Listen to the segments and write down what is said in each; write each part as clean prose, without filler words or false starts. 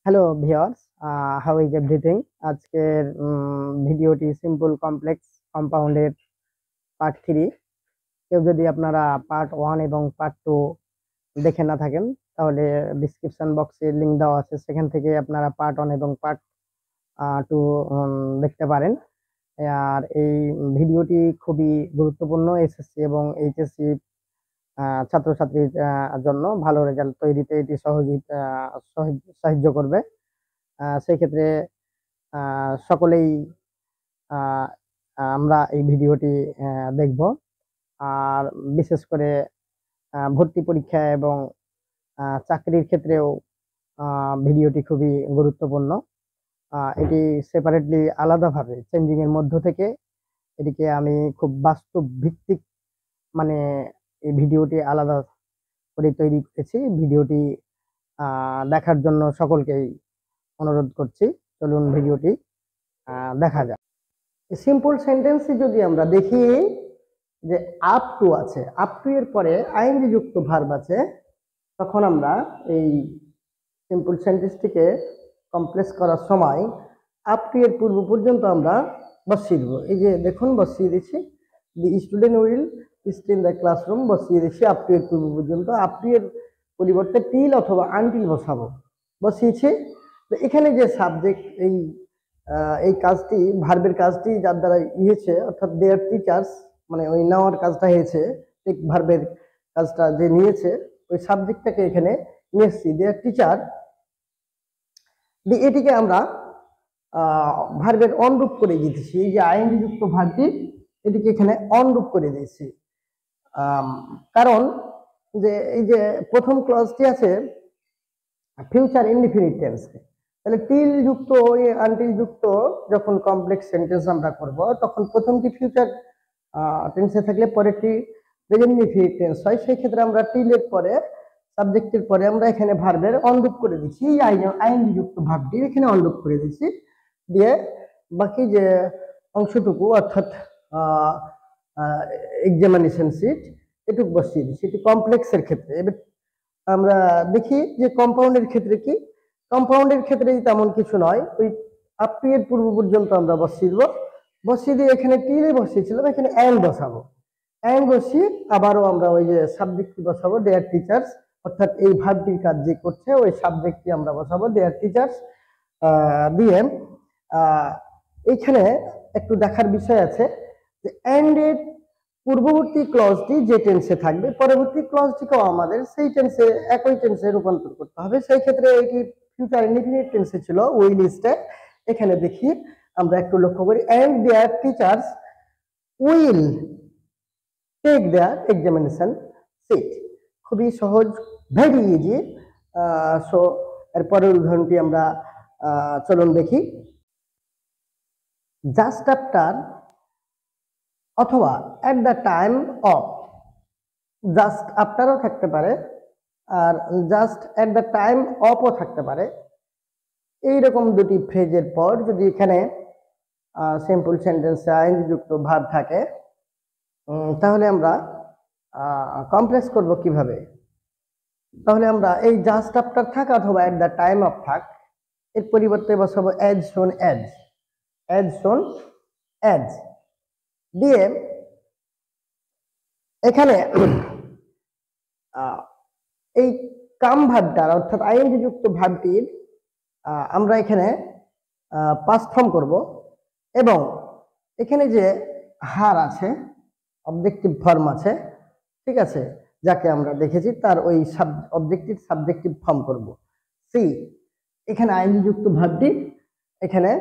Hello viewers, how is everything. আজকের ভিডিওটি simple complex কম্পাউন্ডের part 3। কেউ যদি আপনারা পার্ট 1 এবং পার্ট 2 দেখে না থাকেন, তাহলে ডিসক্রিপশন বক্সে লিংক দেওয়া আছে, সেখান থেকে আপনারা পার্ট 1 এবং পার্ট 2 দেখতে পারেন। আর এই ভিডিওটি খুবই গুরুত্বপূর্ণ এসএসসি এবং এইচএসসি ছাত্রছাত্রীর জন্য ভালো রেজাল্ট তৈরিতে এটি সাহায্য করবে। সেই ক্ষেত্রে সকলেই আহ, আমরা এই ভিডিওটি দেখব। আর বিশেষ করে ভর্তি পরীক্ষা এবং চাকরির ক্ষেত্রেও ভিডিওটি খুবই গুরুত্বপূর্ণ। এটি সেপারেটলি আলাদাভাবে চেঞ্জিং এর মধ্য থেকে এটিকে আমি খুব বাস্তব ভিত্তিক, মানে এই ভিডিওটি আলাদা করে তৈরি করেছি। ভিডিওটি দেখার জন্য সকলকেই অনুরোধ করছি। চলুন ভিডিওটি দেখা যাক। সিম্পল সেন্টেন্সে যদি আমরা দেখি যে আপ টু আছে, আপ টু এর পরে আইএনজি যুক্ত ভার্ব আছে, তখন আমরা এই সিম্পল সেন্টেন্সটিকে কমপ্লেক্স করার সময় আপ টু এর পূর্ব পর্যন্ত আমরা বসিয়ে দেবো। এই যে দেখুন বসিয়ে দিচ্ছি, the student will stay in the classroom, বসিয়ে দিচ্ছি আপ টু এর পূর্ব পর্যন্ত। আপ টু এর পরিবর্তে টিল অথবা আনটিল বসাবো, বসিয়েছি। তো এখানে যে সাবজেক্ট, এই কাজটি, ভার্বের কাজটি যার দ্বারা হয়েছে, অর্থাৎ দেয়ার টিচার্স, মানে ওই নেওয়ার কাজটা হয়েছে, ঠিক ভার্বের কাজটা যে নিয়েছে ওই সাবজেক্টটাকে এখানে নিয়ে এসেছি, দেয়ার টিচার। এটিকে আমরা ভার্বের অনুরূপ করে দিতেছি। এই যে আইএনজি যুক্ত ভার্বটি, এটিকে এখানে অনুরূপ করে দিয়েছি। কারণ যে এই যে প্রথম ক্লজটি আছে ফিউচার ইনডিফিনিট টেন্সে, তাহলে টিল যুক্ত আনটিল যুক্ত যখন কমপ্লেক্স সেন্টেন্স আমরা করব, তখন প্রথমটি ফিউচার টেন্সে থাকলে পরেরটি প্রেজেন্ট ইনডিফিনিট টেন্স হয়। সেই ক্ষেত্রে আমরা টিলের পরে, সাবজেক্টের পরে আমরা এখানে ভার্বের অনুরূপ করে দিচ্ছি, আইএনজি যুক্ত ভার্বটি এখানে অনুরূপ করে দিচ্ছি। দিয়ে বাকি যে অংশটুকু, অর্থাৎ এক্সামিনেশন সিট, এটুকু বসিয়ে দিচ্ছি। এটি কমপ্লেক্সের ক্ষেত্রে। এবার আমরা দেখি যে কম্পাউন্ডের ক্ষেত্রে কি। কম্পাউন্ডের ক্ষেত্রে তেমন কিছু নয়, ওই আপ টু এর পূর্ব পর্যন্ত আমরা বসিয়ে দেবো। বসিয়ে দিয়ে এখানে টিলে বসিয়েছিলাম, এখানে অ্যান্ড বসাবো। অ্যান্ড বসিয়ে আবারও আমরা ওই যে সাবজেক্টটি বসাবো, দেয়ার টিচার্স, অর্থাৎ এই ভার্বটির কাজ যে করছে ওই সাবজেক্টটি আমরা বসাবো, দেয়ার টিচার্স। দিয়ে এইখানে একটু দেখার বিষয় আছে যে অ্যান্ড এর পূর্ববর্তী ক্লজটি যে টেন্সে থাকবে, পরবর্তী ক্লজটিকেও আমাদের সেই টেন্সে, একই টেন্সে রূপান্তর করতে হবে। সেই ক্ষেত্রে এটি ফিউচার ইনডিফিনিট টেন্সে ছিল উইল স্টে। এখানে দেখি আমরা একটু লক্ষ্য করি, and their teachers will take their examination seat. খুবই সহজ, ভেরি ইজি। সো এর পরের উদাহরণটি আমরা চলুন দেখি। জাস্ট আফটার অথবা at the time of, just আফটারও থাকতে পারে আর জাস্ট এট দ্য টাইম অফও থাকতে পারে। এইরকম দুটি ফ্রেজের পর যদি এখানে সিম্পল সেন্টেন্সে আইএনজি যুক্ত ভার্ব থাকে, তাহলে আমরা কমপ্লেক্স করব কিভাবে? তাহলে আমরা এই জাস্ট আফটার থাক অথবা এট দ্য টাইম অফ থাক, এর পরিবর্তে বসাবো অ্যাজ শোন অ্যাজ, অ্যাজ শোন অ্যাজ। দিয়ে এখানে এই কাম ভার্বটার, অর্থাৎ আইএনজি যুক্ত ভার্বটির আমরা এখানে পাস্ট ফর্ম করব, এবং এখানে যে হার আছে, অবজেক্টিভ ফর্ম আছে, ঠিক আছে, যাকে আমরা দেখেছি তার ওই অবজেক্টিভ সাবজেক্টিভ ফর্ম করব। সি, এখানে আইএনজি যুক্ত ভার্বটি এখানে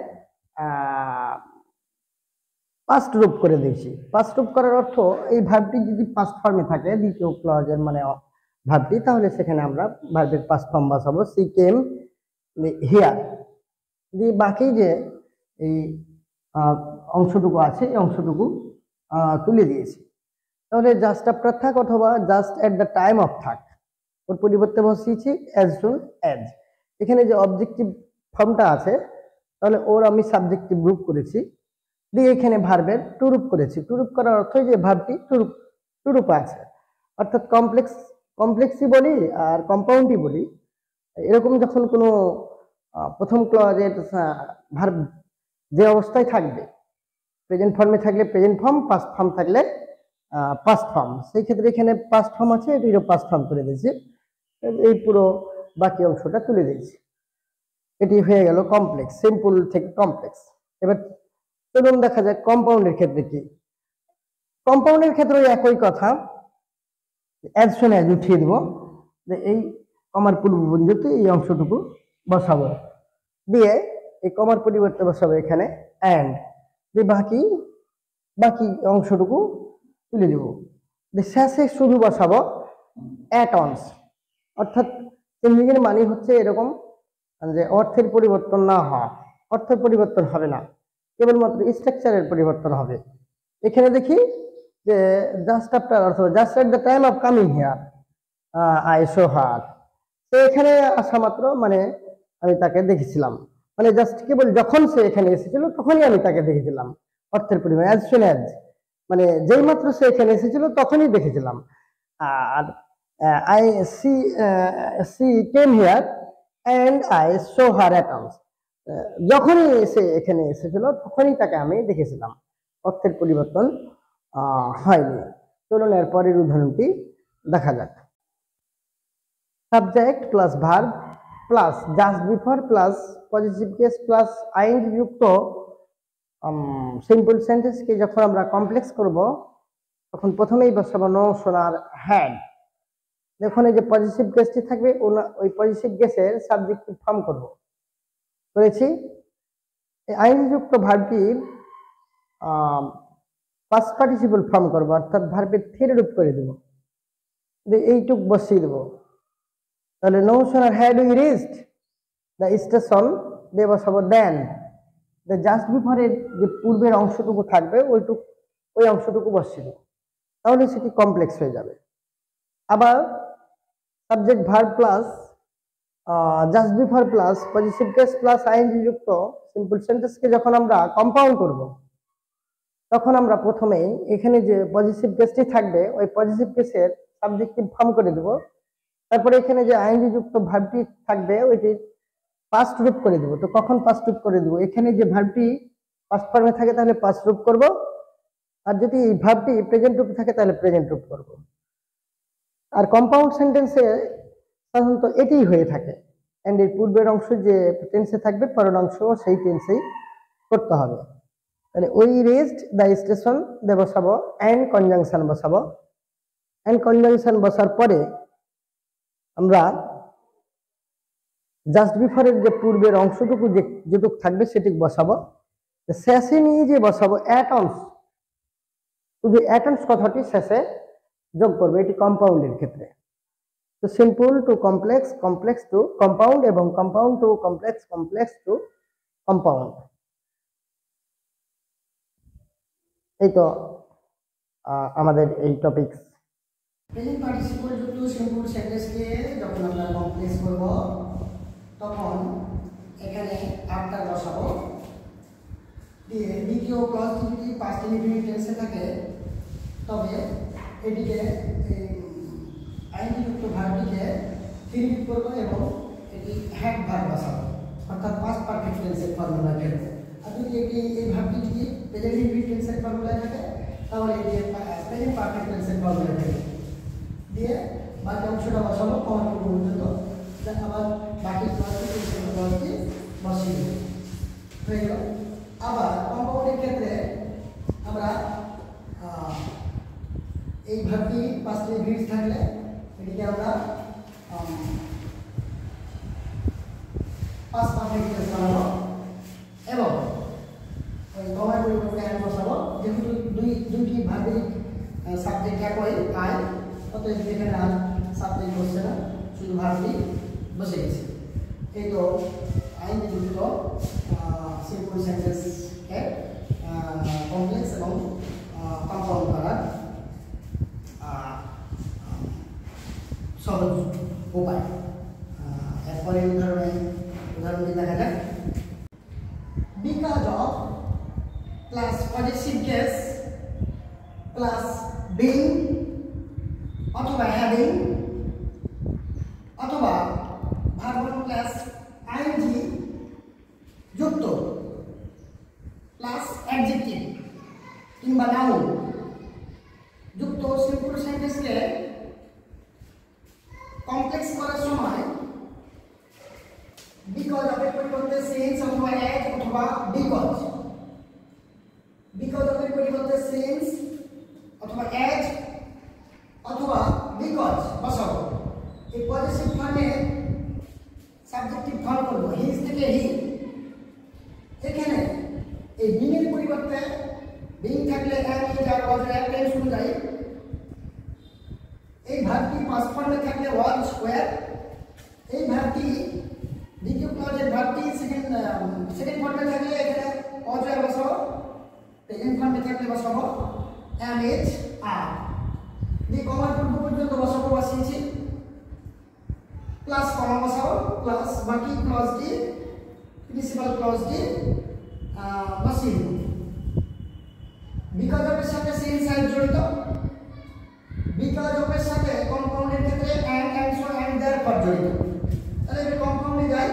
পাস্ট রূপ করে দিয়েছি। পাস্ট রূপ করার অর্থ, এই ভার্বটি যদি পাস্ট ফর্মে থাকে, দ্বিতীয় ক্লজের মানে ভার্বটি, তাহলে সেখানে আমরা ভার্বের পাস্ট ফর্ম বসাবো, সি কেম হিয়ার। দিয়ে বাকি যে এই অংশটুকু আছে এই অংশটুকু তুলে দিয়েছি। তাহলে জাস্ট আফটার থাক অথবা just at the time of থাক, ওর পরিবর্তে বসিয়েছি অ্যাজ সুন অ্যাজ। এখানে যে অবজেক্টিভ ফর্মটা আছে, তাহলে ওর আমি সাবজেক্টিভ রূপ করেছি, দিয়ে এখানে ভার্বের টু রূপ করেছি। টু রূপ করার অর্থ যে ভার্বটি টু রূপে আছে, অর্থাৎ কমপ্লেক্সই বলি আর কম্পাউন্ডই বলি, এরকম যখন কোনো প্রথম ক্লজের ভার্ব যে অবস্থায় থাকবে, প্রেজেন্ট ফর্মে থাকলে প্রেজেন্ট ফর্ম, পাস্ট ফর্ম থাকলে পাস্ট ফর্ম, সেই ক্ষেত্রে এখানে পাস্ট ফর্ম আছে, এটিরও পাস্ট ফর্ম তুলে দিয়েছি, এই পুরো বাকি অংশটা তুলে দিয়েছি। এটি হয়ে গেল কমপ্লেক্স, সিম্পল থেকে কমপ্লেক্স। এবার চলুন দেখা যাক কম্পাউন্ডের ক্ষেত্রে কি। কম্পাউন্ডের ক্ষেত্রে একই কথা, অ্যাজ সুন অ্যাজ উঠিয়ে দেবো, যে এই কমার পূর্ববর্তীতে এই অংশটুকু বসাবো, দিয়ে এই কমার পরিবর্তে বসাবো এখানে অ্যান্ড, দিয়ে বাকি অংশটুকু তুলে দেবো, শেষে শুধু বসাবো অ্যাট অনস। অর্থাৎ চেঞ্জিংয়ের মানে হচ্ছে এরকম যে অর্থের পরিবর্তন না হওয়া, অর্থের পরিবর্তন হবে না, কেবলমাত্র স্ট্রাকচারের পরিবর্তন হবে। এখানে দেখি যে জাস্ট আফটার, অথবা just at the time of coming here I saw her, তো এখানে আসা মাত্র মানে আমি তাকে দেখেছিলাম, মানে জাস্ট কেবল যখন সে এখানে এসেছিল তখনই আমি তাকে দেখেছিলাম, অর্থের পরিমাণ অ্যাজ সুন অ্যাজ, মানে যেই মাত্র সে এখানে এসেছিল তখনই দেখেছিলাম। আর I see came here and I saw her at once, যখনই সে এখানে এসেছিল তখনই তাকে আমি দেখেছিলাম, অর্থের পরিবর্তন হয়নি। চলুন এর পরের উদাহরণটি দেখা যাক। Subject plus verb plus just before plus positive case plus ING যুক্ত সিম্পল সেন্টেন্সকে যখন আমরা কমপ্লেক্স করব, তখন প্রথমেই বসাবো নো সোনার হ্যাড। দেখুন এই যে পজিটিভ কেসটি থাকবে, ওই পজিটিভ কেসের সাবজেক্টিভ ফর্ম করব, করেছি। এই আইএনজি যুক্ত ভার্বটির পাস্ট পার্টিসিপল ফর্ম করব, অর্থাৎ ভার্বের থ্রি রূপ করে দেব, এইটুক বসিয়ে দেবো। তাহলে no sooner had we reached the station, দিয়ে বসাবো দেন, জাস্ট বিফোরের যে পূর্বের অংশটুকু থাকবে ওই অংশটুকু বসিয়ে দেবো, তাহলে সেটি কমপ্লেক্স হয়ে যাবে। আবার subject verb plus just before plus positive case plus ING যুক্ত সিম্পল সেন্টেন্সকে যখন আমরা কম্পাউন্ড করব, তখন আমরা প্রথমে এখানে যে পজিটিভ কেসটি থাকবে ওই পজিটিভ কেসের সাবজেক্টিভ ফর্ম করে দেব, তারপরে এখানে যে আইএনজি যুক্ত ভার্বটি থাকবে ওইটির পাস্ট রূপ করে দেবো। তো কখন পাস্ট রূপ করে দেবো? এখানে যে ভার্বটি পাস্ট ফর্মে থাকে তাহলে পাস্ট রূপ করব, আর যদি এই ভার্বটি প্রেজেন্ট রূপে থাকে তাহলে প্রেজেন্ট রূপ করব। আর কম্পাউন্ড সেন্টেন্সে সাধারণত এটিই হয়ে থাকে, এন্ড এর পূর্বের অংশ যে টেন্সে থাকবে পরের অংশ সেই টেন্সেই করতে হবে। তাহলে ওই রেস্ট দ্য স্টেশন দিয়ে বসাবো অ্যান্ড কনজাংশন বসাবো, অ্যান্ড কনজাংশন বসার পরে আমরা জাস্ট বিফোরের যে পূর্বের অংশটুকু যেটুকু থাকবে সেটুকু বসাবো, শেষে নিয়ে যে বসাবো অ্যাট অনস, শুধু অ্যাট অনস কথাটি শেষে যোগ করবে, এটি কম্পাউন্ডের ক্ষেত্রে। তো simple to complex, complex to compound এবং compound to complex, complex to compound. এই তো আমাদের এই টপিকস। প্রেজেন্ট পার্টিসিপল যুক্ত সিম্পল সেন্টেন্সকে যখন আমরা কমপ্লেক্স করব, তখন এখানে আফটার বসাবো, দিয়ে দ্বিতীয় ক্লজটি যদি পাস্ট ইনডিফিনিট টেন্সে থাকে তবে এটিকে আইএনজি যুক্ত ভার্বটিকে থ্রি করবো এবং এটি হ্যাড ভার্ব বসাবো, অর্থাৎ পাস্ট পারফেক্ট টেন্সের ফর্মুলা ফেলবো। আর যদি এই ভার্বটি যদি প্রেজেন্ট ইনডিফিনিট টেন্সের ফর্মুলা থাকে তাহলে এটি প্রেজেন্ট পারফেক্ট টেন্সের ফর্মুলা থাকে, দিয়ে বাকি অংশটা বসাবো কমার পর্যন্ত, আবার বাকি ক্লজটি বসিয়ে দেবো, হয়ে গেল। আবার কম্পাউন্ডের ক্ষেত্রে আমরা এই ভার্বটি পাস্ট ইনডিফিনিট থাকলে এটিকে আমরা পাস্ট পারফেক্ট টেন্স বানাবো এবং ওই কমার পরিবর্তে অ্যান্ড বসাবো, যেহেতু দুইটি ভার্বের সাবজেক্ট একই আই, অতএব এখানে আর সাবজেক্ট বসছে না, শুধু ভার্বটি বসে গেছে। এই তো আইএনজি যুক্ত সিম্পল সেন্টেন্সকে কমপ্লেক্স এবং কম্পাউন্ড করার সহজ উপায়। এরপরে উদাহরণটি দেখা যাক। Because of plus positive case plus being অথবা হ্যাভিং অথবা ভার্ব প্লাস আইএনজি যুক্ত প্লাস অ্যাডজেক্টিভ কিংবা নাউন যুক্ত সিম্পল সেন্টেন্সকে কমপ্লেক্স করার সময় বিকজ অফ এর পরিবর্তে সিন্স অথবা অ্যাজ অথবা বিকজ অফ এর পরিবর্তে সিন্স অথবা অ্যাজ অথবা বিকজ বসাবো। এই পজিটিভ ফর্মে সাবজেক্টিভ ফর্ম করব হিজ থেকে হি। এখানে এই বিং এর পরিবর্তে বিং থাকলে এম ইজ আর ওয়াজ এর টেন্স অনুযায়ী এই ভার্বটি পাস্ট ফর্মে থাকলে ওয়াজ ওয়্যার, এই ভার্বটি দ্বিতীয় ক্লজের ভার্বটি সেকেন্ড ফর্মে থাকলে এখানে ওয়াজ ওয়্যার বসাবো, প্রেজেন্ট ফর্মে থাকলে বসাবো এম ইজ আর। এই কমার পূর্ব পর্যন্ত বসাবো বসিয়েছি প্লাস কমা বসাবো প্লাস বাকি ক্লজটি প্রিন্সিপাল ক্লজটি বসিয়ে দেব। বিকজ অফ এর সাথে সিন্স অ্যাজ জড়িত, বিকজ অফ এর সাথে কম্পাউন্ডের ক্ষেত্রে অ্যান্ড সো অ্যান্ড দেয়ারফর জড়িত। তাহলে এটা কম্পাউন্ডে যাই।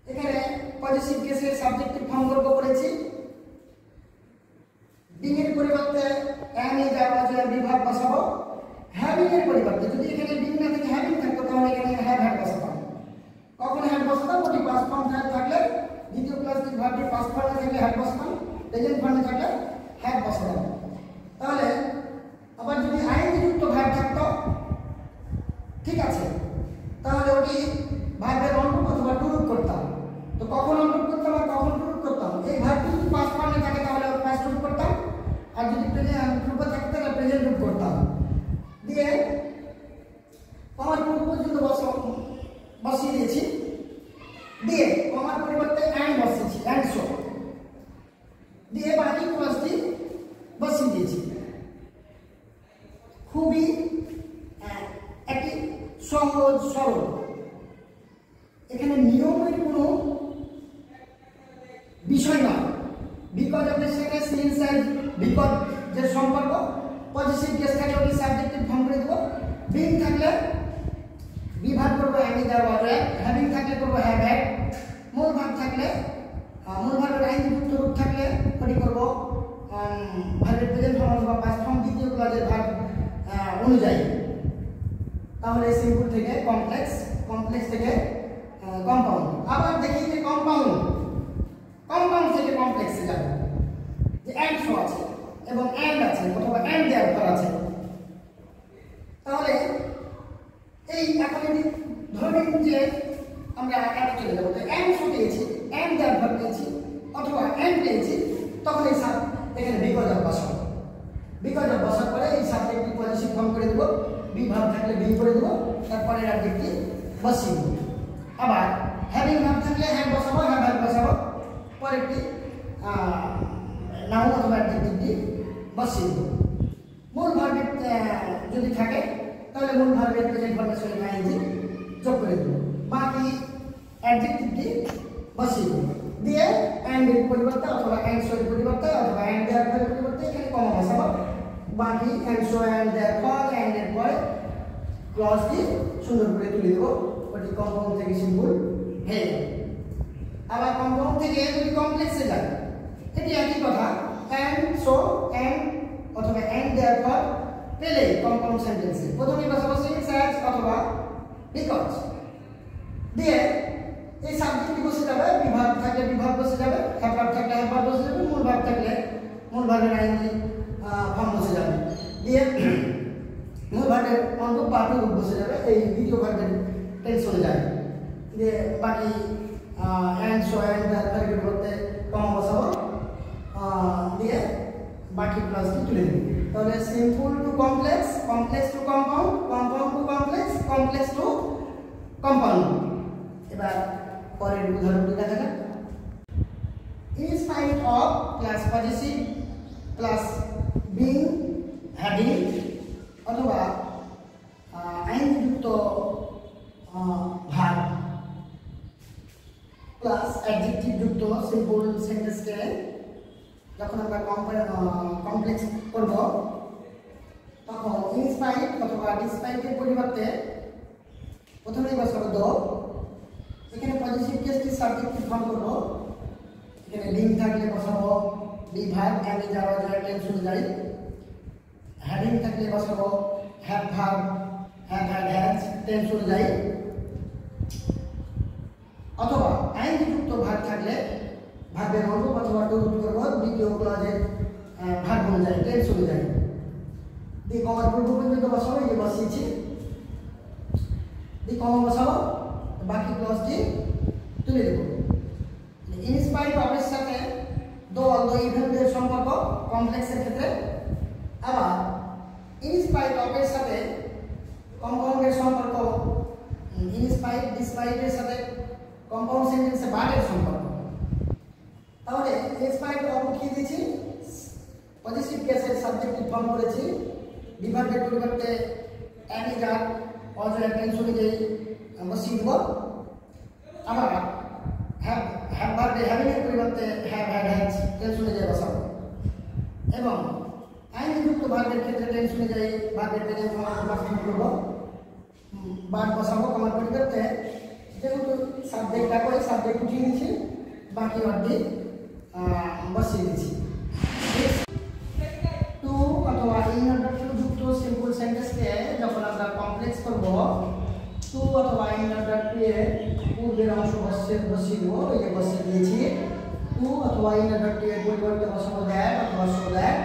এখানে পজিটিভ কেসের সাবজেক্টিভ ফর্ম করব করেছি। বিং এর পরিবর্তে এম ইজ আর ওয়াজ এর বিভাগ বসাবো। হ্যাভিং এর পরিবর্তে যদি এখানে বিং না থেকে হ্যাভিং থাকতো তাহলে এখানে হ্যাভ হ্যাড বসাতাম। কখন হ্যাড বসাতাম? ওটি পাস্ট ফর্ম থাকলে দ্বিতীয় ক্লাসটি ভার্বটি পাস্ট ফর্মে থাকলে হ্যাড বসাতাম, প্রেজেন্ট ফর্মে থাকলে হ্যাড বসাতাম। তাহলে আবার যদি আইএনজি যুক্ত ভার্ব থাকতো ঠিক আছে, তাহলে ওটি ভার্বের অনুরূপ অথবা টুরূপ করতাম। তো কখন অনুরূপ করতাম আর কখন টুরূপ করতাম? এই ভার্বটি যদি পাস্ট ফর্মে থাকে তাহলে পাস্ট রূপ করতাম, আর যদি প্রেজেন্ট রূপে থাকতো তাহলে প্রেজেন্ট রূপ করতাম। দিয়ে কমার পূর্ব পর্যন্ত বসিয়ে দিয়েছি, দিয়ে কমার পরিবর্তে অ্যান্ড বসিয়েছি অ্যান্ড সো, দিয়ে বাকি ক্লজটি বসিয়ে দিয়েছি। খুবই একটি সহজ সরল, এখানে নিয়মের কোনো বিষয় নয়। বিকজ অফ এর সাথে সিন্স অ্যান্ড বিকজ যে সম্পর্ক, পজিটিভ কেস থাকলে ওটি সাবজেক্টিভ ফর্ম করে দেবো। বিং থাকলে বিভাগ করবো এম ইজ আর ওয়াজ এর, হ্যাভিং থাকলে করবো হ্যাভ হ্যাড, মূল ভার্ব থাকলে মূল ভার্বের আইনজি যুক্ত রূপ থাকলে ওটি করবো ভার্বের প্রেজেন্ট ফর্ম অথবা পাস্ট ফর্ম দ্বিতীয় ক্লজের ভার্ব অনুযায়ী। তাহলে সিম্পল থেকে কমপ্লেক্স, কমপ্লেক্স থেকে কম্পাউন্ড। আবার দেখি যে কম্পাউন্ড থেকে কমপ্লেক্সে যাবে, যে অ্যান্ড সো আছে এবং অ্যান্ড আছে অথবা অ্যান্ড দেয়ারফর আছে। তাহলে এই এখন ধরে নিন যে আমরা অ্যাড চলে যাবো, তো অ্যান্ড সো পেয়েছি, অ্যান্ড দেয়ারফর পেয়েছি অথবা অ্যান্ড পেয়েছি, তখন এই এখানে বিকজ অফ বসাবো। বিকজ অফ বসার পরে এই সাবজেক্টটি পজিটিভ ফর্ম করে দেবো, বি ভার্ব থাকলে বি করে দেবো, তারপরে অ্যাডজেক্টিভ বসিয়ে দেবো। আবার হ্যাভিং ভার্ব থাকলে হ্যাভ বসাবো, হ্যাভ হ্যাভ বসাবো, পরেরটি নাউন অথবা অ্যাডজেক্টিভটি বসিয়ে দেবো। মূল ভার্বের যদি থাকে তাহলে মূল ভার্বের প্রেজেন্ট ফর্মের সঙ্গে আইএনজি যোগ করে দেবো, বাকি অ্যাডজেক্টিভটি বসিয়ে দেবো। দিয়ে অ্যান্ড এর পরিবর্তে অথবা অ্যান্ড সো এর পরিবর্তে অথবা অ্যান্ড দেয়ারফর এর পরিবর্তে এখানে কমা বসাবো, বাকি and so and therefore and এর পরে ক্লজটি সুন্দর করে তুলে দেবো। ওটি কম্পাউন্ড থেকে সিম্পল হয়ে যাবে। আবার কম্পাউন্ড থেকে যদি কমপ্লেক্সে যায়, এটি একই কথা, অ্যান্ড সো অ্যান্ড অথবা অ্যান্ড দেয়ারফর পেলে কম্পাউন্ড সেন্টেন্সে প্রথমে বসাবো সিন্স অ্যাজ অথবা বিকজ, দিয়ে এই সাবজেক্টটি বসে যাবে, বিভাগ থাকলে বিভাগ বসে যাবে, হ্যাভ ভার্ব থাকলে হ্যাভ ভার্ব বসে যাবে, মূল ভার্ব থাকলে মূল ভার্বের আইএনজি ফর্ম বসে যাবে, দিয়ে মূল ভার্বের অনুরূপ বা টুরূপ বসে যাবে, এই দ্বিতীয় ভার্বের টেন্স চলে যাবে। দিয়ে বাকি অ্যান্ড সো অ্যান্ড দেয়ারফর এর পরিবর্তে কমা বসাবো, দিয়ে বাকি ক্লজটি তুলে দেব। তাহলে simple to complex, complex to compound, compound to complex, complex to compound. এবার পরের উদাহরণটি দেখা যাক। In spite of plus positive plus being having অথবা আইনযুক্ত ভার্ব প্লাস অ্যাডজেক্টিভ যুক্ত সিম্পল সেন্টেন্সকে যখন আমরা কমপ্লেক্স করব, তখন ইনস্পাইট অথবা ডিসপাইটের পরিবর্তে প্রথমেই বসাবো দো। এখানে পজিটিভ কেসটি সাবজেক্টিভ ফর্ম করবো এখানে লিঙ্ক থাকলে বসাবো be verb can is are was tense অনুযায়ী হ্যাভিং থাকলে বসাবো have verb have had has tense অনুযায়ী অথবা আইন যুক্ত ভার্ব থাকলে ভার্বের অনুরূপ অথবা টু রূপ করবো দ্বিতীয় ক্লজের ভার্ব অনুযায়ী টেন্স অনুযায়ী দিয়ে কমার পূর্ব পর্যন্ত বসাবো এই যে বসিয়েছি দিয়ে কমা বসাবো বাকি ক্লজটি তুলে দেবো ইনস্পাইট অফের সাথে দো অলদো ইভেন্টের সম্পর্ক কমপ্লেক্সের ক্ষেত্রে আবার ইনস্পাইট অফের সাথে কম্পাউন্ডের সম্পর্ক ইনস্পাইট ডিসপাইটের সাথে কম্পাউন্ড সেন্টেন্সে বার্বের সম্পর্ক তাহলে ইনস্পাইট অফ লিখে দিয়েছি পজিটিভ কেসের সাবজেক্টিভ ফর্ম করেছি বিভাগের পরিবর্তে অ্যান ইজ আর ওয়াজ আর টেন্স অনুযায়ী বসিয়ে দেব আবার হ্যাভ ভার্বে হ্যাভিং এর পরিবর্তে হ্যাভ হ্যাড হ্যাজ টেন্স অনুযায়ী বসাবো এবং আইনযুক্ত ভার্বের ক্ষেত্রে টেন্স অনুযায়ী ভার্বের প্রেজেন্ট ফর্ম করব ভার্ব বসাবো কমার পরিবর্তে যেহেতু সাবজেক্ট একই সাবজেক্ট উঠিয়ে দিচ্ছি বাকি ওয়ার্ডটি বসিয়ে দিচ্ছি টু অথবা ইন অর্ডার টু যুক্ত সিম্পল সেন্টেন্সকে যখন আমরা কমপ্লেক্স করব টু অথবা ইন অর্ডার টু এর পূর্বের অংশ বসিয়ে দেবো এই যে বসিয়ে দিয়েছি টু অথবা ইন অর্ডার টু এর পরিবর্তে বসাবো দ্যাট অথবা সো দ্যাট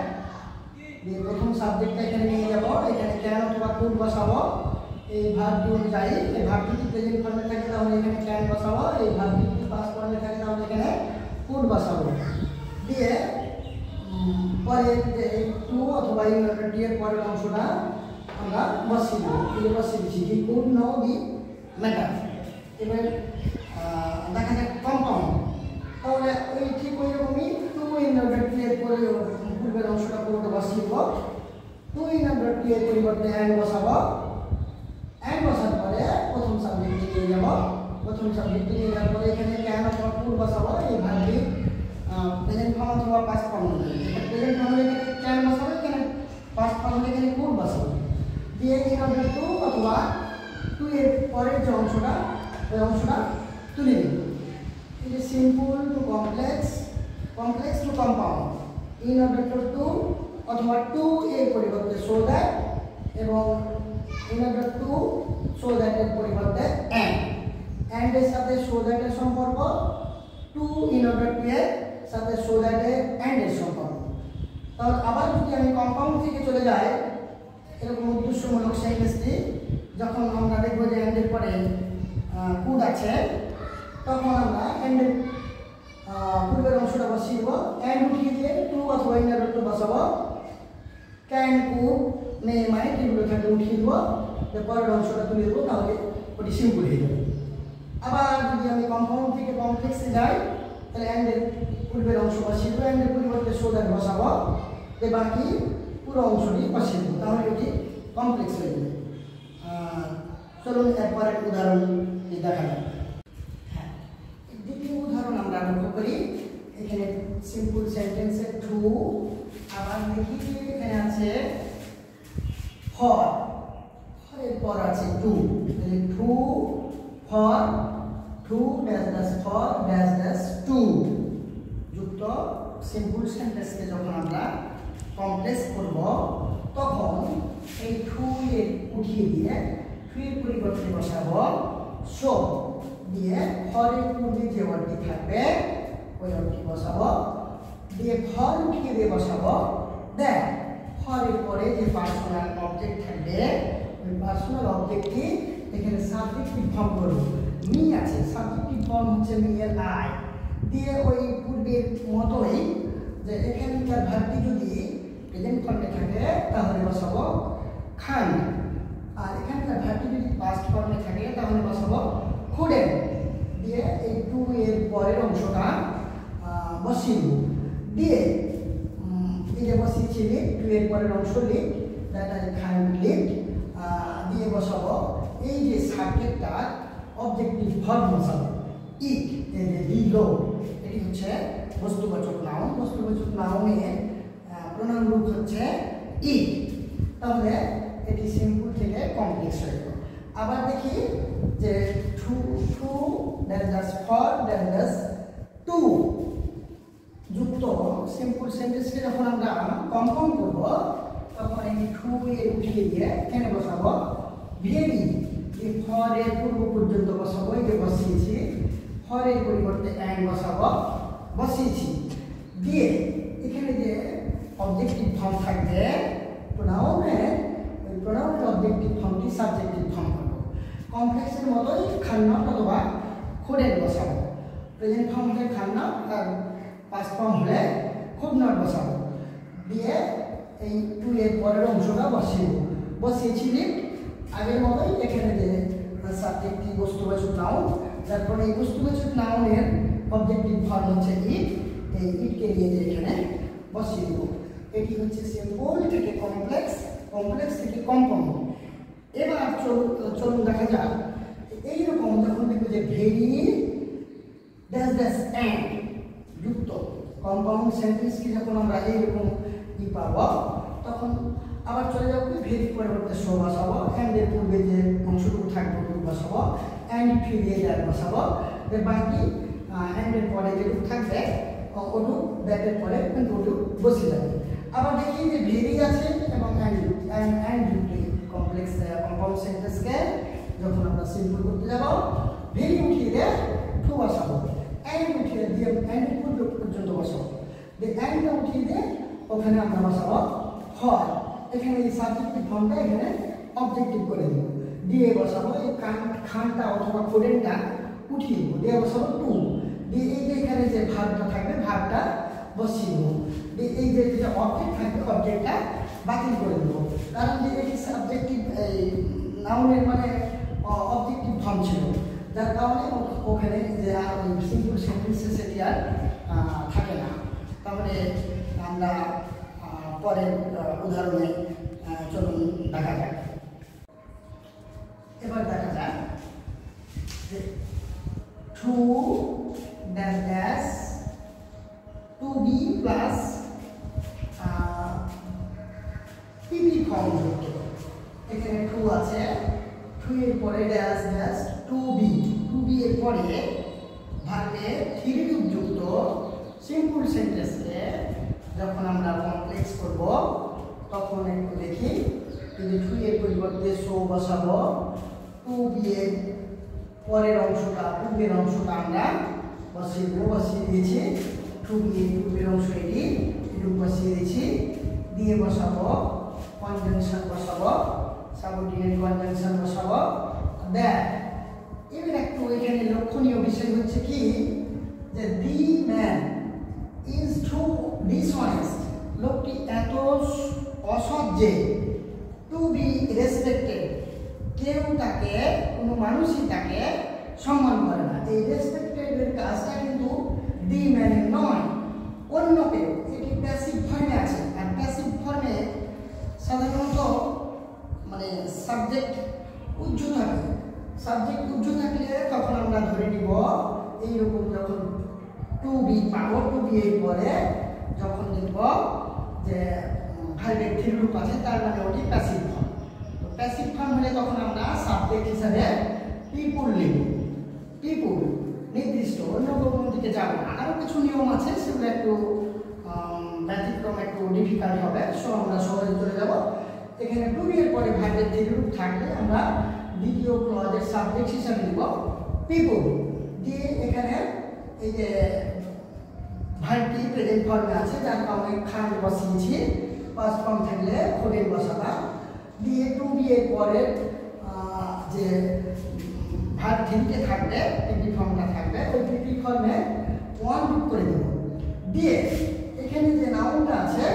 দিয়ে প্রথম সাবজেক্টটা এখানে নিয়ে যাব এখানে ক্যান অথবা কুড বসাবো এই ভার্বটি অনুযায়ী এই ভার্বটি যদি প্রেজেন্ট ফর্মে থাকে তাহলে এখানে ক্যান বসাবো এই ভার্বটি যদি পাস্ট ফর্মে থাকে তাহলে এখানে কুড বসাবো দিয়ে পরে যে টু অথবা ইন অর্ডার টু এর পরের অংশটা আমরা বসিয়ে দেবো এই বসিয়ে দিচ্ছি he could no the matter এবার দেখা যাক কম্পাউন্ড তাহলে ওই ঠিক ওই রকমই টু ইন অর্ডার টু এর পূর্বের অংশটা পুরোটা বসিয়ে দেবো টু ইন অর্ডার টু এর পরিবর্তে অ্যান্ড বসাবো অ্যান্ড বসার পরে প্রথম সাবজেক্টে নিয়ে যাবো প্রথম সাবজেক্টে নিয়ে যাওয়ার পরে এখানে ক্যান অথবা কুড বসাবো এই ভার্বটি প্রেজেন্ট ফর্ম অথবা পাস্ট ফর্ম প্রেজেন্ট ফর্মে এখানে ক্যান বসাবো এখানে পাস্ট ফর্মে এখানে কুড বসাবো দিয়ে ইন অর্ডার টু অথবা টু এর পরের যে অংশটা ওই অংশটা তুলে নিই it is simple to complex to compound in order to অথবা টু এর পরিবর্তে so that এবং in order to so that এর পরিবর্তে and এর সাথে so that এর সম্পর্ক টু in order to এর সাথে so that এর and এর সম্পর্ক তাহলে আবার যদি আমি কম্পাউন্ড থেকে চলে যাই এরকম উদ্দেশ্যমূলক সেন্টেন্সটি যখন আমরা দেখব যে and এর পরে কুড আছে তখন আমরা and এর পূর্বের অংশটা বসিয়ে দেবো and উঠিয়ে দিয়ে টু অথবা ইন অর্ডার টু বসাবো ক্যান কুড মে মাইট এগুলো থাকলে উঠিয়ে দেবো পরের অংশটা তুলে দেবো তাহলে ওটি সিম্পল হয়ে যাবে আবার যদি আমি কম্পাউন্ড থেকে কমপ্লেক্সে যাই তাহলে and এর পূর্বের অংশ বসিয়ে দেবো and এর পরিবর্তে so that বসাবো বাকি পুরো অংশটি বসিয়ে দেবো তাহলে ওটি কমপ্লেক্স হয়ে যাবে চলুন একবার এক উদাহরণ দেখা যাক দ্বিতীয় উদাহরণ আমরা লক্ষ্য করি এখানে সিম্পল সেন্টেন্সে টু আবার দেখি এখানে আছে ফর এর পর আছে টু তাহলে too for to dash dash for dash dash to যুক্ত সিম্পল সেন্টেন্সকে যখন আমরা কমপ্লেক্স করব তখন এই টু এর উঠিয়ে দিয়ে টু এর পরিবর্তে বসাবো সো দিয়ে ফরের পূর্বে যে ওয়ার্ডটি থাকবে ওই ওয়ার্ডটি বসাবো দিয়ে ফর উঠিয়ে দিয়ে বসাবো দেন ফরের পরে যে পার্সোনাল অবজেক্ট থাকবে ওই পার্সোনাল অবজেক্টটি এখানে সাবজেক্টিভ ফর্ম করব মি আছে সাবজেক্টিভ ফর্ম হচ্ছে মি এর আই দিয়ে ওই পূর্বের মতোই যে এখানকার ভার্বটি যদি প্রেজেন্ট ফর্মে থাকে তাহলে বসাবো খান আর এখানকার ভার্বটি যদি পাস্ট ফর্মে থাকে তাহলে বসাবো খুঁড়েন দিয়ে এই টু এর পরের অংশটা বসিয়ে দেব দিয়ে এই যে বসিয়েছি লিফট টু এর পরের অংশ lift that I Khan lift দিয়ে বসাবো এই যে সাবজেক্টটা অবজেক্টিভ ভার্ব বসাবো ইট এই যে বিলো এটি হচ্ছে বস্তুবাচক নাউন বস্তুবাচক নাউনের প্রোনাউন রূপ হচ্ছে ইট তাহলে এটি সিম্পল থেকে কমপ্লেক্স হয়ে গেল আবার দেখি যে to to that is for that is সেন্টেন্সকে যখন আমরা কম্পাউন্ড করব তখন এই টু এর উঠিয়ে দিয়ে এখানে বসাবো ভেরি, এই ফর এর পূর্ব পর্যন্ত বসাবো, এই যে বসিয়েছি, ফর এর পরিবর্তে অ্যান্ড বসাবো, বসিয়েছি, দিয়ে এখানে যে অবজেক্টিভ ফর্ম থাকবে প্রোনাউনের, ওই প্রোনাউনের অবজেক্টিভ ফর্মটি সাবজেক্টিভ ফর্ম করবো। কমপ্লেক্সের মতোই খান্না অথবা খোডের বসাবো। প্রেজেন্ট ফর্ম হলে খান্না আর পাস্ট ফর্ম হলে খুব নট বসাবো, দিয়ে এই টু এর পরের অংশটা বসিয়েছি লিফট, আগের মতোই এখানে যে সাবজেক্টিভ বস্তুবাচক নাউন, তারপরে এই বস্তুবাচক নাউনের অবজেক্টিভ ফর্ম হচ্ছে ইট, এই ইটকে নিয়ে যে এখানে বসিয়ে দেবো। এটি হচ্ছে সিম্পল থেকে কমপ্লেক্স, কমপ্লেক্স থেকে কম্পাউন্ড। এবার চলুন দেখা যাক এইরকম যখন দেখবো যে ভেরি ড্যাশ ড্যাশ অ্যান্ড যুক্ত কম্পাউন্ড সেন্টেন্সকে যখন আমরা এইরকম পাবো, তখন আবার চলে যাবো ভেরি পরিবর্তে শো বসাবো, অ্যান্ডের পূর্বে যে অংশটুকু থাকবে ওটুকু বসাবো, অ্যান্ড ফিরিয়ে দ্যাট বসাবো, বাকি অ্যান্ডের পরে যেটুকু থাকবে ওটুকু দ্যাটের পরে কিন্তু ওটুকু বসে যাবে। আবার দেখি যে ভেরি আছে এবং অ্যান্ড যুক্ত কমপ্লেক্স কম্পাউন্ড সেন্টেন্সকে যখন আমরা সিম্পল করতে যাব, ভেরি উঠিয়ে দিয়ে টু বসাবো, অ্যান্ড উঠিয়ে দিয়ে অ্যান্ডের পূর্ব পর্যন্ত বসাবো, দিয়ে অ্যান্ডটা উঠিয়ে দিয়ে ওখানে আমরা বসাবো ফর, এখানে এই সাবজেক্টিভ ফর্মটা এখানে অবজেক্টিভ করে দেবো, দিয়ে বসাবো এই খানটা অথবা কোডেনটা উঠিয়ে দেবো, দিয়ে বসাবো টু, দিয়ে এই যে এখানে যে ভার্বটা থাকবে ভার্বটা বসিয়ে দেবো, দিয়ে এই যে অবজেক্ট থাকবে অবজেক্টটা বাতিল করে দেবো, কারণ যে এটি সাবজেক্টিভ এই নাউনের মানে অবজেক্টিভ ফর্ম ছিল, যার কারণে ওখানে যে আর সিম্পল সেন্টেন্সে সেটি আর থাকে না। তাহলে আমরা পরের উদাহরণে চলুন দেখা যাক। এবার দেখা যাক যে too dash dash to be plus PP form যুক্ত, এখানে টু আছে, টু এর পরে ড্যাশ ড্যাশ টু বি এর পরে ভার্বে থ্রি যুক্ত সিম্পল সেন্টেন্সকে যখন আমরা কমপ্লেক্স করব তখন একটু দেখি, যদি টু এর পরিবর্তে শো বসাবো, টু বি এর পরের অংশটা পূর্বের অংশটা আমরা বসিয়ে দেবো, বসিয়ে দিয়েছি, টু বি এর পূর্বের অংশ এটুকু বসিয়ে দিয়েছি, দিয়ে বসাবো কনজাংশন বসাবো, সাবঅর্ডিনেট কনজাংশন বসাবো, দ্যাট। এবার একটু এখানে লক্ষণীয় বিষয় হচ্ছে কি যে the man is too dishonest, লোকটি এত অসৎ যে টু বি রেসপেক্টেড, কেউ তাকে কোনো মানুষই তাকে সম্মান করে না। এই রেসপেক্টেডের কাজটা কিন্তু দি ম্যানের নয়, অন্য কেউ, এটি প্যাসিভ ফর্মে আছে, আর প্যাসিভ ফর্মে সাধারণত মানে সাবজেক্ট উজ্জ থাকে, সাবজেক্ট উজ্জ থাকলে তখন আমরা ধরে নিব এইরকম যখন টু বি পাবো, টু বি এর পরে যখন দেখব যে ভার্বের থ্রি রূপ আছে তার মানে ওটি প্যাসিভ ফর্ম। তো প্যাসিভ ফর্ম হলে তখন আমরা সাবজেক্ট হিসাবে পিপুল লিখব, পিপুল নির্দিষ্ট, অন্য কোনো দিকে যাব না। আরও কিছু নিয়ম আছে সেগুলো একটু ব্যতিক্রম, একটু ডিফিকাল্ট হবে, সো আমরা সহজে চলে যাব। এখানে টু বি এর পরে ভার্বের থ্রি রূপ থাকলে আমরা দ্বিতীয় ক্লজের সাবজেক্ট হিসাবে নিব পিপুল, দিয়ে এখানে এই যে ভার্বটি প্রেজেন্ট ফর্মে আছে যার কারণে খান বসিয়েছি, পাস্ট ফর্ম থাকলে খোডের বসাবা, দিয়ে টু বি এর পরে যে ভার্ব থ্রিতে থাকবে পিপি ফর্মটা থাকবে, ওই পিপি ফর্মে ওয়ান যোগ করে দেব, দিয়ে এখানে যে নাউনটা আছে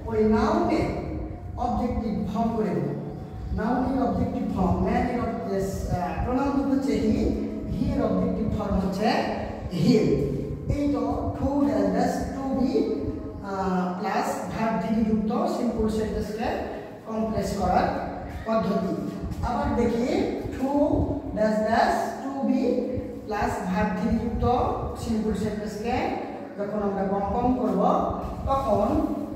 ওই নাউনে অবজেক্টিভ ফর্ম করে দেব। নাউনের অবজেক্টিভ ফর্ম, ম্যানের প্রোনাউন হচ্ছে হি এর অবজেক্টিভ ফর্ম হচ্ছে হিম। এই তো too dash dash to be plus verb three যুক্ত সিম্পল সেন্টেন্সকে কমপ্লেক্স করার পদ্ধতি। আবার দেখি too dash dash to be plus verb three যুক্ত সিম্পল সেন্টেন্সকে যখন আমরা কম্পাউন্ড করব তখন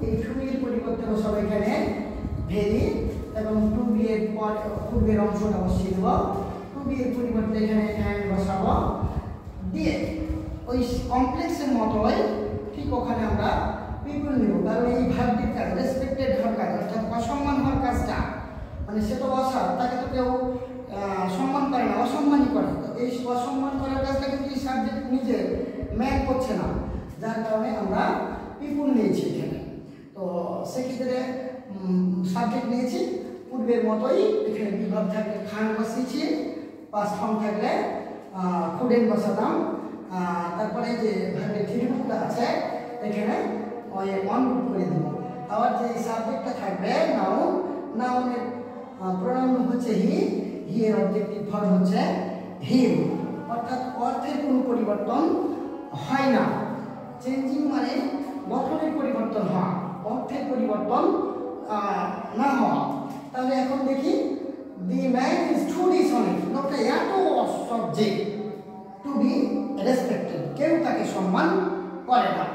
এই টু এর পরিবর্তে বসাবো এখানে ভেরি, এবং টু বি এর পূর্বের অংশটা বসিয়ে দেবো, টু বি এর পরিবর্তে এখানে অ্যান্ড বসাবো, দিয়ে ওই কমপ্লেক্সের মতোই ঠিক ওখানে আমরা পিপল নেব, কারণ এই ভার্বটির কাজ রেসপেক্টেড হওয়ার কাজ, অর্থাৎ অসম্মান হওয়ার কাজটা, মানে সে তো অসৎ, তাকে তো কেউ সম্মান করে না, অসম্মানই করে। তো এই অসম্মান করার কাজটা কিন্তু এই সাবজেক্ট নিজে ম্যান করছে না, যার কারণে আমরা পিপুল নিয়েছি এখানে। তো সেক্ষেত্রে সাবজেক্ট নিয়েছি পূর্বের মতোই, এখানে বিভাগ থাকলে খান বসিয়েছি, পাস্ট ফর্ম থাকলে ফুডেন বসাতাম, তারপরে যে ভার্বের থ্রিগুলো আছে এখানে ওই অন রুট করে দেবো। আবার যে সাবজেক্টটা থাকবে নাউন, নাউনের প্রোনাউন হচ্ছে হি, হি এর অবজেক্টিভ ফর্ম হচ্ছে হিম, অর্থাৎ অর্থের কোনো পরিবর্তন হয় না। চেঞ্জিং মানে গঠনের পরিবর্তন হওয়া, অর্থের পরিবর্তন না হওয়া। তাহলে এখন দেখি, the man is too dishonest, লোকটা এত অসহ্যে, টু বি রেসপেক্টেড, কেউ তাকে সম্মান করে না।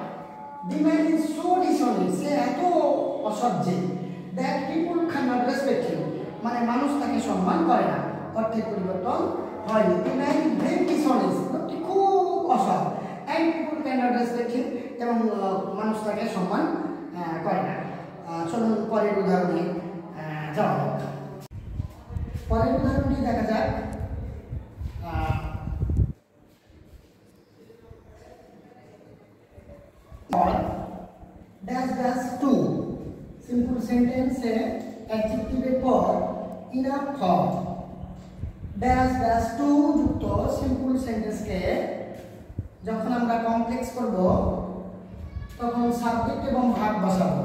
The man is so dishonest, সে এত অসহ্যে, that people can not respect him, মানে মানুষ তাকে সম্মান করে না, অর্থের পরিবর্তন হয়নি। The man is very dishonest, লোকটি খুব অসৎ, and people can not respect him, এবং মানুষ তাকে সম্মান করে না। চলুন পরের উদাহরণে যাওয়া হোক। পরের উদাহরণটি দেখা যাক। ড্যাশ ড্যাশ টু, সিম্পল সেন্টেন্সে অ্যাডজেক্টিভের পর enough for dash dash to যুক্ত সিম্পল সেন্টেন্সকে যখন আমরা কমপ্লেক্স করব তখন সাবজেক্ট এবং ভার্ব বসাবো।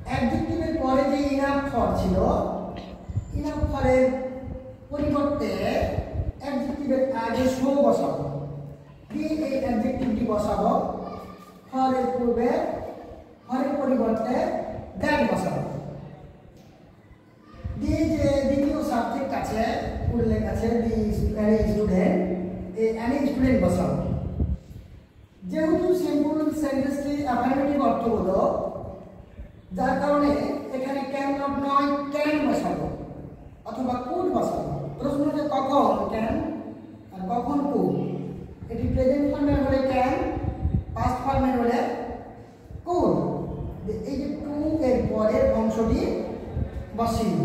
অ্যাডজেক্টিভের পরে যে ইনাফ ফর ছিল, ইনাফ ফরের পরিবর্তে অ্যাডজেক্টিভের আগে শো বসাবো, দিয়ে এই অ্যাডজেক্টিভটি বসাবো। ফরের পূর্বে, ফরের পরিবর্তে দ্যাট বসাবো, দিয়ে যে দ্বিতীয় সাবজেক্ট আছে উল্লেখ আছে দি অ্যানি স্টুডেন্ট, এই অ্যানি স্টুডেন্ট বসাবো। যেহেতু সিম্পল সেন্টেন্সটি অ্যাফার্মেটিভ অর্থবোধক, যার কারণে এখানে ক্যান নট নয় ক্যান বসাবো অথবা কুড বসাবো। প্রশ্ন যে কখন ক্যান আর কখন কুড, এটি প্রেজেন্ট ফর্মের হলে ক্যান, পাস্ট ফর্মের হলে কুড। এই যে টু এর পরের অংশটি বসিয়ে,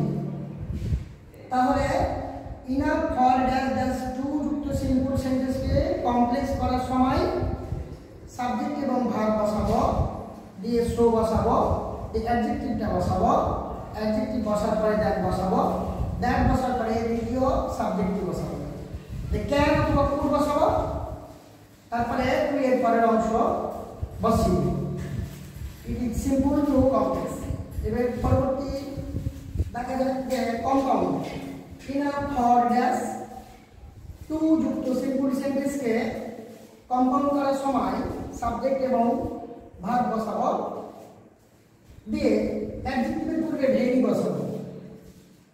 তাহলে enough for dash dash to যুক্ত সিম্পল সেন্টেন্সকে কমপ্লেক্স করার সময় সাবজেক্ট এবং ভার্ব বসাবো, দিয়ে শো বসাবো, এই অ্যাডজেক্টিভটা বসাবো, অ্যাডজেক্টিভ বসার পরে দ্যাট বসাবো, দ্যাট বসার পরে দ্বিতীয় সাবজেক্টটি বসাবো, ক্যান অথবা কুড বসাবো, তারপরে টু এর পরের অংশ বসিয়ে। It is simple to complex. এবার পরবর্তী দেখা যাচ্ছে compound. Enough for dash to যুক্ত সিম্পল সেন্টেন্সকে কম্পাউন্ড করার সময় সাবজেক্ট এবং ভার্ব বসাবো, দিয়ে অ্যাডজেক্টিভের পূর্বে ভেরি বসাবো,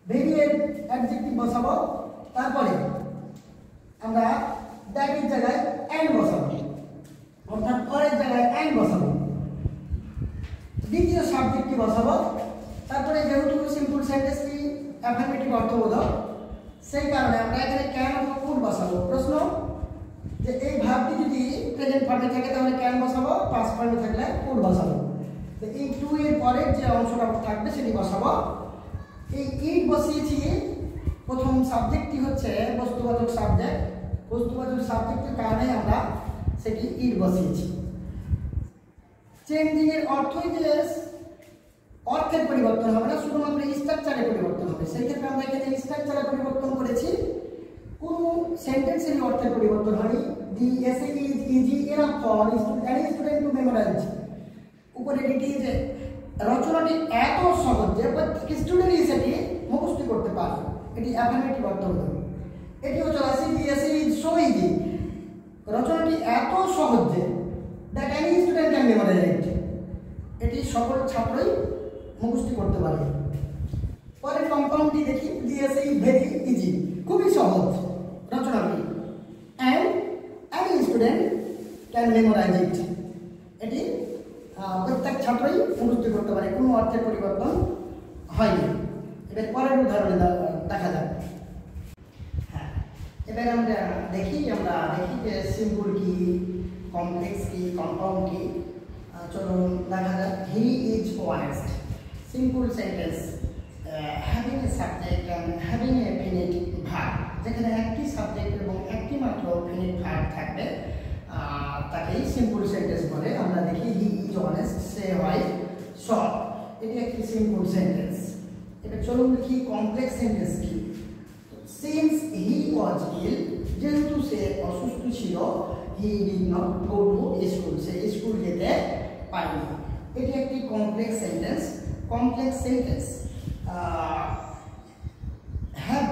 ভেরি এর অ্যাডজেক্টিভ বসাবো, তারপরে আমরা দ্যাট এর জায়গায় অ্যান্ড বসাবো, অর্থাৎ পরের জায়গায় অ্যান্ড বসাবো, দ্বিতীয় সাবজেক্টটি বসাবো। তারপরে যেহেতু সিম্পল সেন্টেন্সটি অ্যাফার্মেটিভ অর্থবোধক, সেই কারণে আমরা এখানে ক্যান অথবা কুড বসাবো। প্রশ্ন যে এই ভার্বটি যদি প্রেজেন্ট ফর্মে থাকে তাহলে ক্যান বসাবো, পাস্ট ফর্মে থাকলে কুড বসাবো। তো এই টু এর পরের যে অংশটা থাকবে সেটি বসাবো। এই ইট বসিয়েছি, প্রথম সাবজেক্টটি হচ্ছে বস্তুবাচক সাবজেক্ট, বস্তুবাচক সাবজেক্টের কারণে আমরা সেটি ইট বসিয়েছি। চেঞ্জিং এর অর্থই যে অর্থের পরিবর্তন হবে না, শুধুমাত্র স্ট্রাকচারে পরিবর্তন হবে। সেই ক্ষেত্রে আমরা এখানে স্ট্রাকচারে পরিবর্তন করেছি, কোনো সেন্টেন্সের অর্থের পরিবর্তন হয়নি। The essay is easy enough for any student to memorise. উপরে এটি যে রচনাটি এত সহজ যে প্রত্যেক স্টুডেন্টই সেটি মুখস্থ করতে পারে, এটি অ্যাফার্মেটিভ অর্থবোধক। এটি হচ্ছে the essay is so easy, রচনাটি এত সহজ যে that any student can memorise it, এটি সকল ছাত্রই মুখস্থ করতে পারে। পরের কম্পাউন্ডটি দেখি, the essay is very easy, খুবই সহজ রচনাটি, and any student can memorise it, এটি প্রত্যেক ছাত্রই মুখস্থ করতে পারে, কোনো অর্থের পরিবর্তন হয়নি। এবার পরের উদাহরণে দেখা যাক। হ্যাঁ, এবার আমরা দেখি যে সিম্পল কি, কমপ্লেক্স কি, কম্পাউন্ড কি। চলুন দেখা যাক। He is honest, simple sentence, having a subject and having a finite verb, যেখানে একটি সাবজেক্ট এবং একটি মাত্র ফিনিট ভার্ব থাকবে তাকেই সিম্পল সেন্টেন্স বলে। আমরা দেখি হি ইজ অনেস্ট, সে হয় সৎ, এটি একটি সিম্পল সেন্টেন্স। এটা চলুন দেখি কমপ্লেক্স সেন্টেন্স কি। সিন্স হি ওয়াজ ইল, যেহেতু সে অসুস্থ ছিল, he did not go to school, say school যেতে পারেনি। এটি একটি complex sentence. Complex sentence have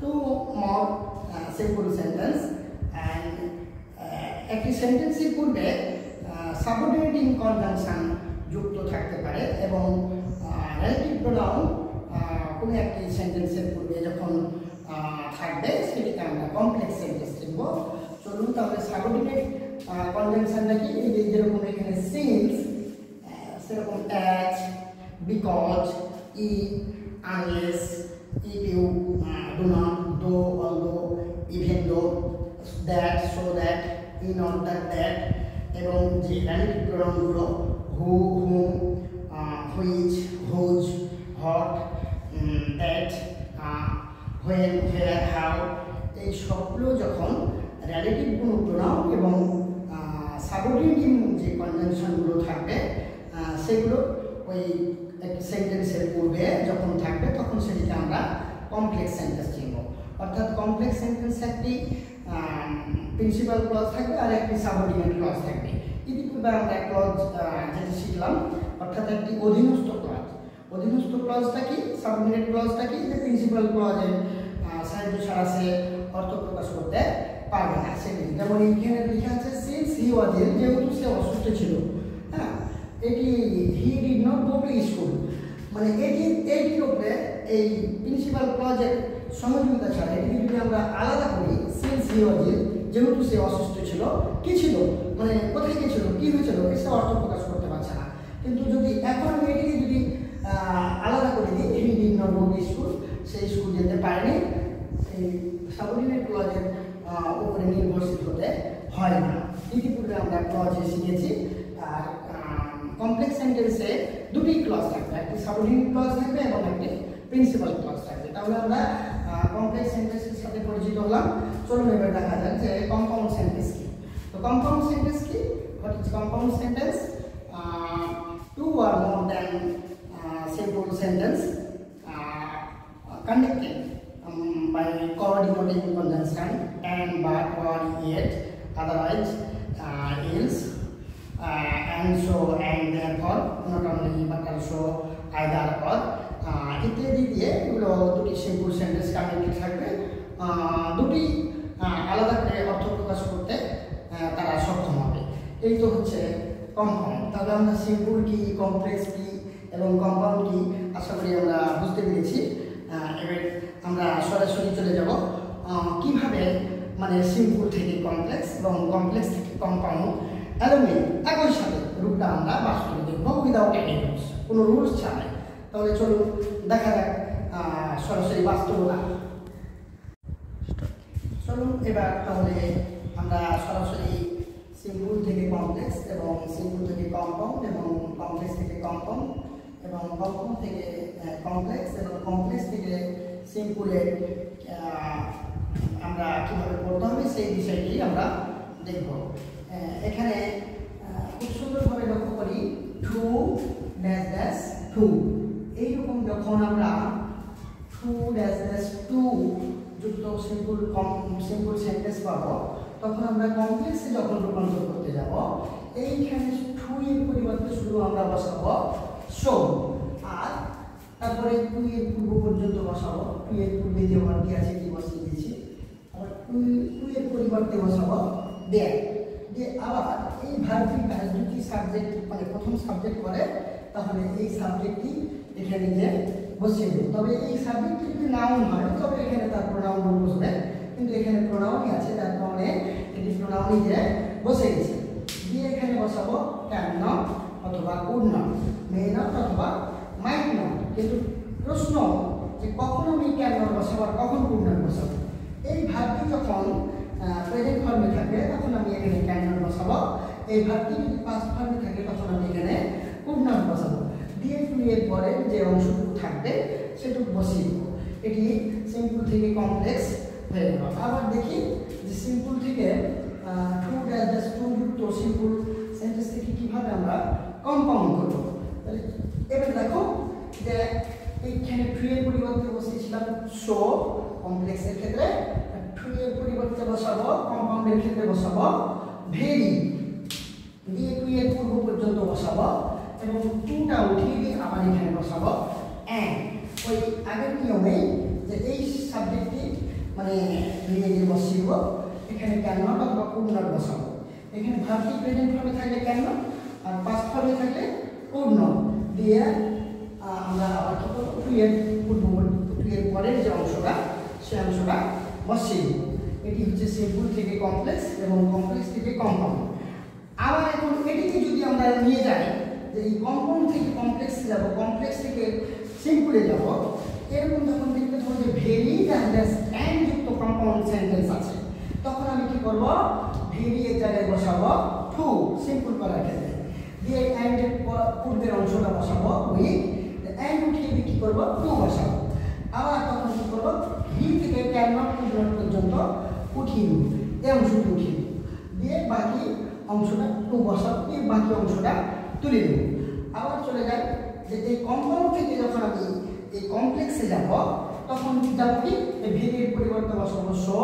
two more simple sentence, and একটি সেন্টেন্সের পূর্বে সাবঅর্ডিনেটিং কনজাংশন যুক্ত থাকতে পারে এবং রিলেটিভ প্রোনাউন কোনো একটি সেন্টেন্সের পূর্বে যখন থাকবে সেটিকে আমরা কমপ্লেক্স সেন্টেন্স লিখব। চলুন তাহলে সাবঅর্ডিনেট কনজাংশনটা কি, এই যে যেরকম এখানে সিন্স, সেরকম as, because, unless, if you do not, though, although, even though, that, so that, in order that, এবং যে relative প্রোনাউনগুলো who, whom, which, whose, what, that, when, where, how, এই সবগুলো যখন রিলেটিভ কোনো প্রোনাউন এবং সাবঅর্ডিনেটিং যে কনজাংশনগুলো থাকবে সেগুলো ওই সেন্টেন্সের পূর্বে যখন থাকবে তখন সেটিকে আমরা কমপ্লেক্স সেন্টেন্স লিখব। অর্থাৎ কমপ্লেক্স সেন্টেন্স একটি প্রিন্সিপাল ক্লজ থাকবে আর একটি সাবঅর্ডিনেট ক্লজ থাকবে। ইতিপূর্বে আমরা ক্লজ যেটা শিখলাম, অর্থাৎ একটি অধীনস্থ ক্লজ। অধীনস্থ ক্লজটা কি, সাবঅর্ডিনেট ক্লজটা কি, যে প্রিন্সিপাল ক্লজের সাহায্য ছাড়া সে অর্থ প্রকাশ করতে পারবে না। সেটি যেমন এখানে লেখা আছে সিন্স হি ওয়াজ ইল, যেহেতু সে অসুস্থ ছিল। হ্যাঁ, এটি he did not go to school, মানে এটির উপরে এই প্রিন্সিপাল ক্লজের সহযোগিতা ছাড়া এটি যদি আমরা আলাদা করি, সিন্স হি ওয়াজ ইল, যেহেতু সে অসুস্থ ছিল, কি ছিল, মানে কোথায় গিয়েছিল, কি হয়েছিল, সে অর্থ প্রকাশ করতে পারছে না। কিন্তু যদি এখন আমি এটিকে যদি আলাদা করে দিই, he did not go to school, say school যেতে পারেনি, এই সাবঅর্ডিনেট ক্লজের উপরে নির্ভরশীল হতে হয় না। ইতিপূর্বে আমরা ক্লজে শিখেছি। আর কমপ্লেক্স সেন্টেন্সে দুটি ক্লজ থাকবে, একটি সাবঅর্ডিনেট ক্লজ থাকবে এবং একটি প্রিন্সিপাল ক্লজ থাকবে। তাহলে আমরা কমপ্লেক্স সেন্টেন্সের সাথে পরিচিত হলাম। চলুন এবার দেখা যাক যে কম্পাউন্ড সেন্টেন্স কি। তো কম্পাউন্ড সেন্টেন্স কি, what is compound sentence? Two or more than simple sentence connected by coordinating conjunction and, but, or, yet, otherwise, else, and so, and therefore, not only but also, either or, ইত্যাদি দিয়ে এগুলো দুটি simple sentence connected থাকবে, দুটি আলাদা করে অর্থ প্রকাশ করতে তারা সক্ষম হবে। এই তো হচ্ছে কম্পাউন্ড। তাহলে আমরা সিম্পল কি, কমপ্লেক্স কি এবং কম্পাউন্ড কি আশা করি আমরা বুঝতে পেরেছি। এবার আমরা সরাসরি চলে যাব কিভাবে মানে সিম্পল থেকে কমপ্লেক্স এবং কমপ্লেক্স থেকে কম্পাউন্ড এলোমেল একই সাথে রূপটা আমরা বাস্তবে দেখব, উইদাউট এনি রুলস, কোনো রুলস ছাড়াই। তাহলে চলুন দেখা যাক সরাসরি বাস্তবতা। চলুন এবার তাহলে আমরা সরাসরি সিম্পল থেকে কমপ্লেক্স এবং সিম্পল থেকে কম্পাউন্ড এবং কমপ্লেক্স থেকে কম্পাউন্ড এবং কম্পাউন্ড থেকে কমপ্লেক্স এবং কমপ্লেক্স থেকে সিম্পলের আমরা কীভাবে করতে হবে সেই বিষয়টি আমরা দেখব। এখানে খুব সুন্দরভাবে লক্ষ্য করি, টু ড্যাশ ড্যাশ টু, এইরকম যখন আমরা টু ড্যাশ ড্যাশ টু যুক্ত সিম্পল সেন্টেন্স পাবো, তখন আমরা কমপ্লেক্সে যখন রূপান্তর করতে যাব, এইখানে টু এর পরিবর্তে শুধু আমরা বসাবো সো, আর তারপরে টু এর পূর্ব পর্যন্ত বসাবো, টু এর পূর্বে যে ওয়ার্ডটি আছে কি বসিয়ে দিয়েছি, আবার টু এর পরিবর্তে বসাবো দেয়ার, যে আবার এই ভার্বটির কাজ যদি সাবজেক্ট মানে প্রথম সাবজেক্ট করে তাহলে এই সাবজেক্টটি এখানে যে বসিয়ে দেব। তবে এই সাবজেক্টটি যদি নাউন হয় তবে এখানে তার প্রোনাউন বসবে, কিন্তু এখানে প্রোনাউনই আছে যার কারণে এটি প্রোনাউনই যে বসে গেছে। দিয়ে এখানে বসাবো ক্যান নট অথবা কুড নট, মে নট অথবা মাইট নট। কিন্তু প্রশ্ন যে কখন আমি ক্যান নট বসাবো আর কখন কুড নট বসাবো, এই ভাবটি যখন প্রেজেন্ট ফর্মে থাকবে তখন আমি এখানে ক্যান নট বসাবো, এই ভাগটি যদি পাস্ট ফর্মে থাকে তখন আমি এখানে পূর্ণাঙ্গ বসাবো, দিয়ে 2 এর পরে যে অংশটুকু থাকবে সেটুকু বসিয়ে দেবো। এটি সিম্পল থেকে কমপ্লেক্স হয়ে গেল। আবার দেখি যে সিম্পল থেকে 2 ড্যাশ ড্যাশ 2 যুক্ত সিম্পল সেন্টেন্স থেকে কিভাবে আমরা কম্পাউন্ড করবো। তাহলে এবার দেখো যে এইখানে 3 এর পরিবর্তে বসিয়েছিলাম সো কমপ্লেক্সের ক্ষেত্রে, 2 এর পরিবর্তে বসাবো কম্পাউন্ডের ক্ষেত্রে বসাবো ভেরি, দিয়ে 2 এর পূর্ব পর্যন্ত বসাবো এবং 2টা উঠিয়ে দিয়ে আবার এখানে বসাবো অ্যান্ড। ওই আগের নিয়মেই যে এই সাবজেক্টটি মানে নিয়ে গিয়ে বসিয়ে এখানে ক্যান নট অথবা কুড নট বসাবো। এখানে ভার্বটি প্রেজেন্ট ফর্মে থাকলে ক্যান নট আর পাস্ট ফর্মে থাকলে কুড নট দিয়ে আমরা আবার কি করবো 2 এর পূর্ববর্তী 2 এর পরের যে অংশটা সেই অংশটা বসিয়ে দেব। এটি হচ্ছে সিম্পল থেকে কমপ্লেক্স এবং কমপ্লেক্স থেকে কম্পাউন্ড। আবার এখন এটিকে যদি আমরা নিয়ে যাই যে এই কম্পাউন্ড থেকে কমপ্লেক্সে যাব, কমপ্লেক্স থেকে সিম্পলে যাব, এরকম যখন দেখতে পাবো যে ভেরি অ্যান্ড যুক্ত কম্পাউন্ড সেন্টেন্স আছে, তখন আমি কি করব ভেরি এর জায়গায় বসাবো টু সিম্পল করার ক্ষেত্রে, দিয়ে অ্যান্ড এর পূর্বের অংশটা বসাবো উইথ, অ্যান্ড উঠিয়ে দিয়ে কি করবো টু বসাবো। আবার তখন কি করবো ভি থেকে ক্যান নট কুড নট পর্যন্ত উঠিয়ে দেবো, এই অংশটি উঠিয়ে দেবো, দিয়ে বাকি অংশটা টু বসাবো, দিয়ে বাকি অংশটা তুলে দেবো। আবার চলে যায় যে এই কম্পাউন্ড থেকে যখন আমি এই কমপ্লেক্সে যাব তখন যাবো কি ভেরির পরিবর্তে বসাবো সো,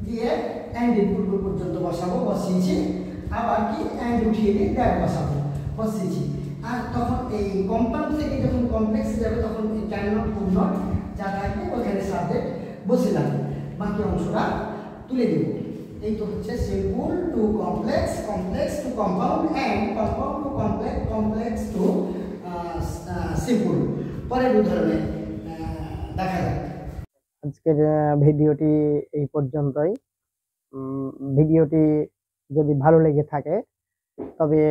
দিয়ে অ্যান্ডের পূর্ব পর্যন্ত বসাবো বসিয়েছি, আবার কি অ্যান্ড উঠিয়ে দিয়ে দ্যাট বসাবো বসিয়েছি। আর তখন এই কম্পাউন্ড থেকে যখন কমপ্লেক্সে যাবে তখন এই ক্যান নট কুড নট যা থাকবে ওখানে সাবজেক্ট বসে যাবে, বাকি অংশটা তুলে দেব। এই তো হচ্ছে simple to complex, complex to compound and compound to complex, complex to simple. পরের উদাহরণে দেখা যাক। আজকের ভিডিওটি এই পর্যন্তই। ভিডিওটি যদি ভালো লেগে থাকে তবে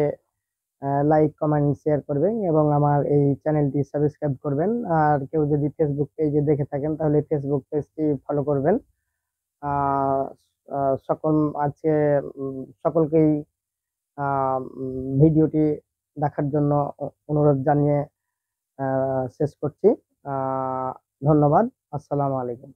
লাইক কমেন্ট শেয়ার করবেন এবং আমার এই চ্যানেলটি সাবস্ক্রাইব করবেন। আর কেউ যদি ফেসবুক পেজে দেখে থাকেন তাহলে ফেসবুক পেজটি ফলো করবেন। সকল আজকে সকলকেই ভিডিওটি দেখার জন্য অনুরোধ জানিয়ে শেষ করছি। ধন্যবাদ। আসসালামু আলাইকুম।